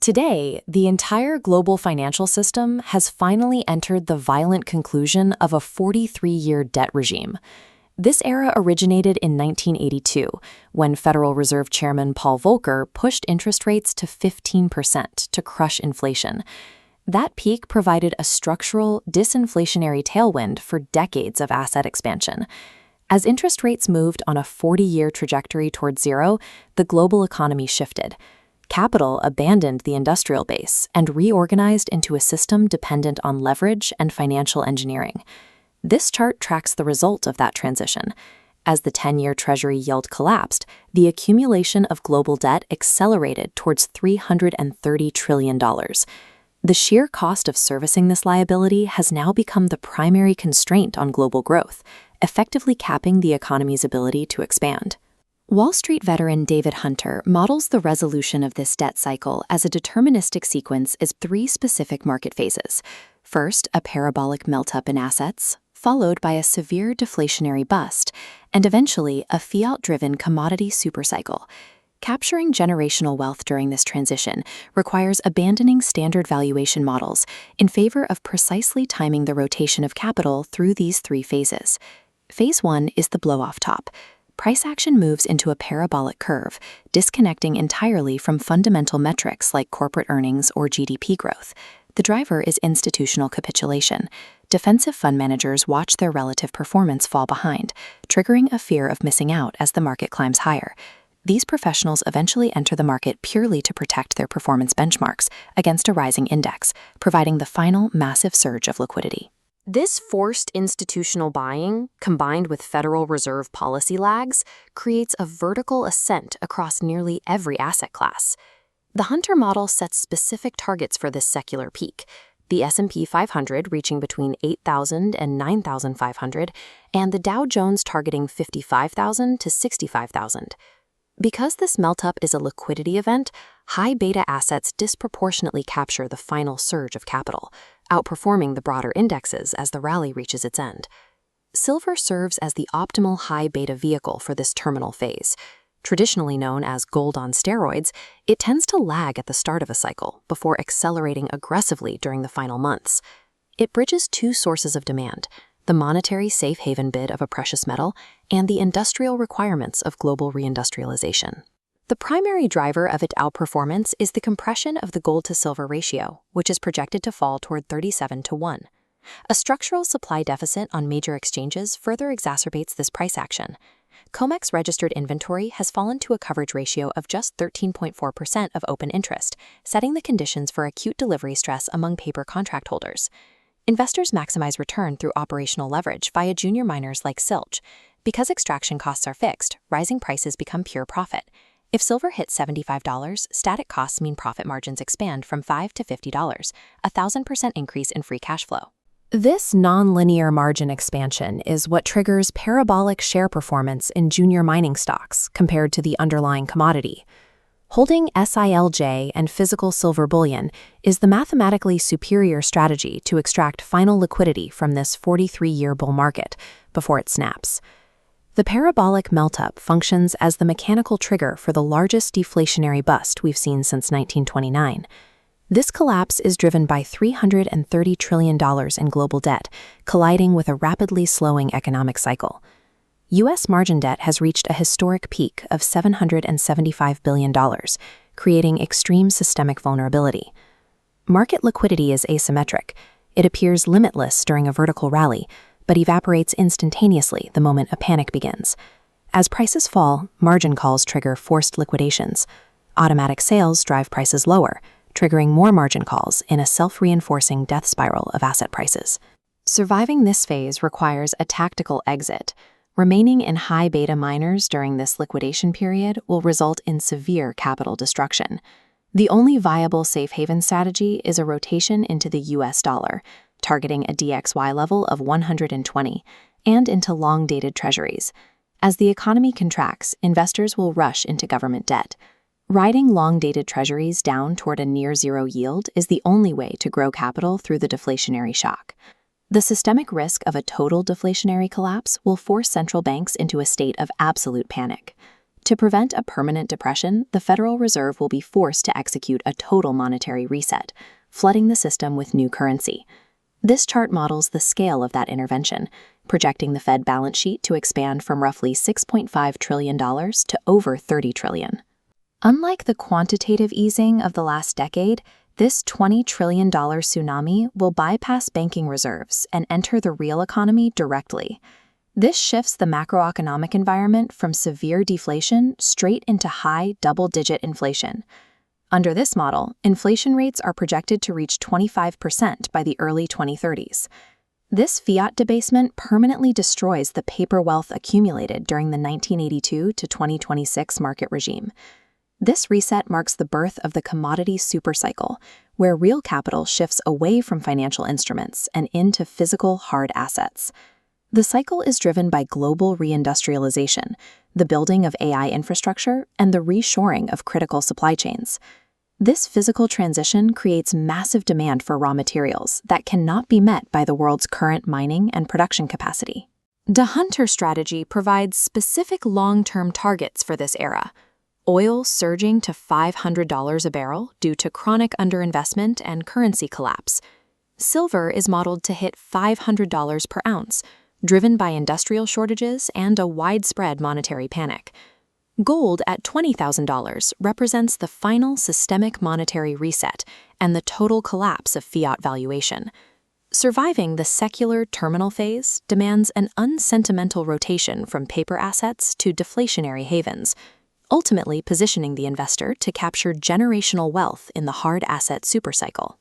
Today, the entire global financial system has finally entered the violent conclusion of a 43-year debt regime. This era originated in 1982, when Federal Reserve Chairman Paul Volcker pushed interest rates to 15% to crush inflation. That peak provided a structural, disinflationary tailwind for decades of asset expansion. As interest rates moved on a 40-year trajectory toward zero, the global economy shifted. Capital abandoned the industrial base and reorganized into a system dependent on leverage and financial engineering. This chart tracks the result of that transition. As the 10-year Treasury yield collapsed, the accumulation of global debt accelerated towards $330 trillion. The sheer cost of servicing this liability has now become the primary constraint on global growth, effectively capping the economy's ability to expand. Wall Street veteran David Hunter models the resolution of this debt cycle as a deterministic sequence as three specific market phases. First, a parabolic meltup in assets, followed by a severe deflationary bust, and eventually a fiat-driven commodity supercycle. Capturing generational wealth during this transition requires abandoning standard valuation models in favor of precisely timing the rotation of capital through these three phases. Phase 1 is the blow-off top. Price action moves into a parabolic curve, disconnecting entirely from fundamental metrics like corporate earnings or GDP growth. The driver is institutional capitulation. Defensive fund managers watch their relative performance fall behind, triggering a fear of missing out as the market climbs higher. These professionals eventually enter the market purely to protect their performance benchmarks against a rising index, providing the final massive surge of liquidity. This forced institutional buying, combined with Federal Reserve policy lags, creates a vertical ascent across nearly every asset class. The Hunter model sets specific targets for this secular peak, the S&P 500 reaching between 8,000 and 9,500, and the Dow Jones targeting 55,000 to 65,000. Because this melt-up is a liquidity event, high beta assets disproportionately capture the final surge of capital, outperforming the broader indexes as the rally reaches its end. Silver serves as the optimal high beta vehicle for this terminal phase. Traditionally known as gold on steroids, it tends to lag at the start of a cycle before accelerating aggressively during the final months. It bridges two sources of demand: the monetary safe haven bid of a precious metal and the industrial requirements of global reindustrialization. The primary driver of its outperformance is the compression of the gold-to-silver ratio, which is projected to fall toward 37:1. A structural supply deficit on major exchanges further exacerbates this price action. COMEX registered inventory has fallen to a coverage ratio of just 13.4% of open interest, setting the conditions for acute delivery stress among paper contract holders. Investors maximize return through operational leverage via junior miners like Silch. Because extraction costs are fixed, rising prices become pure profit. If silver hits $75, static costs mean profit margins expand from $5 to $50, a 1,000% increase in free cash flow. This non-linear margin expansion is what triggers parabolic share performance in junior mining stocks compared to the underlying commodity. Holding SILJ and physical silver bullion is the mathematically superior strategy to extract final liquidity from this 43-year bull market before it snaps. The parabolic meltup functions as the mechanical trigger for the largest deflationary bust we've seen since 1929. This collapse is driven by $330 trillion in global debt, colliding with a rapidly slowing economic cycle. U.S. margin debt has reached a historic peak of $775 billion, creating extreme systemic vulnerability. Market liquidity is asymmetric. It appears limitless during a vertical rally, but evaporates instantaneously the moment a panic begins. As prices fall, margin calls trigger forced liquidations. Automatic sales drive prices lower, triggering more margin calls in a self-reinforcing death spiral of asset prices. Surviving this phase requires a tactical exit. Remaining in high beta miners during this liquidation period will result in severe capital destruction. The only viable safe haven strategy is a rotation into the US dollar, targeting a DXY level of 120, and into long-dated treasuries. As the economy contracts, investors will rush into government debt. Riding long-dated treasuries down toward a near-zero yield is the only way to grow capital through the deflationary shock. The systemic risk of a total deflationary collapse will force central banks into a state of absolute panic. To prevent a permanent depression, the Federal Reserve will be forced to execute a total monetary reset, flooding the system with new currency. This chart models the scale of that intervention, projecting the Fed balance sheet to expand from roughly $6.5 trillion to over $30 trillion. Unlike the quantitative easing of the last decade, this $20 trillion tsunami will bypass banking reserves and enter the real economy directly. This shifts the macroeconomic environment from severe deflation straight into high double-digit inflation. Under this model, inflation rates are projected to reach 25% by the early 2030s. This fiat debasement permanently destroys the paper wealth accumulated during the 1982 to 2026 market regime. This reset marks the birth of the commodity supercycle, where real capital shifts away from financial instruments and into physical hard assets. The cycle is driven by global reindustrialization, the building of AI infrastructure, and the reshoring of critical supply chains. This physical transition creates massive demand for raw materials that cannot be met by the world's current mining and production capacity. The Hunter strategy provides specific long-term targets for this era. Oil surging to $500 a barrel due to chronic underinvestment and currency collapse. Silver is modeled to hit $500 per ounce, driven by industrial shortages and a widespread monetary panic. Gold at $20,000 represents the final systemic monetary reset and the total collapse of fiat valuation. Surviving the secular terminal phase demands an unsentimental rotation from paper assets to deflationary havens, ultimately positioning the investor to capture generational wealth in the hard asset supercycle.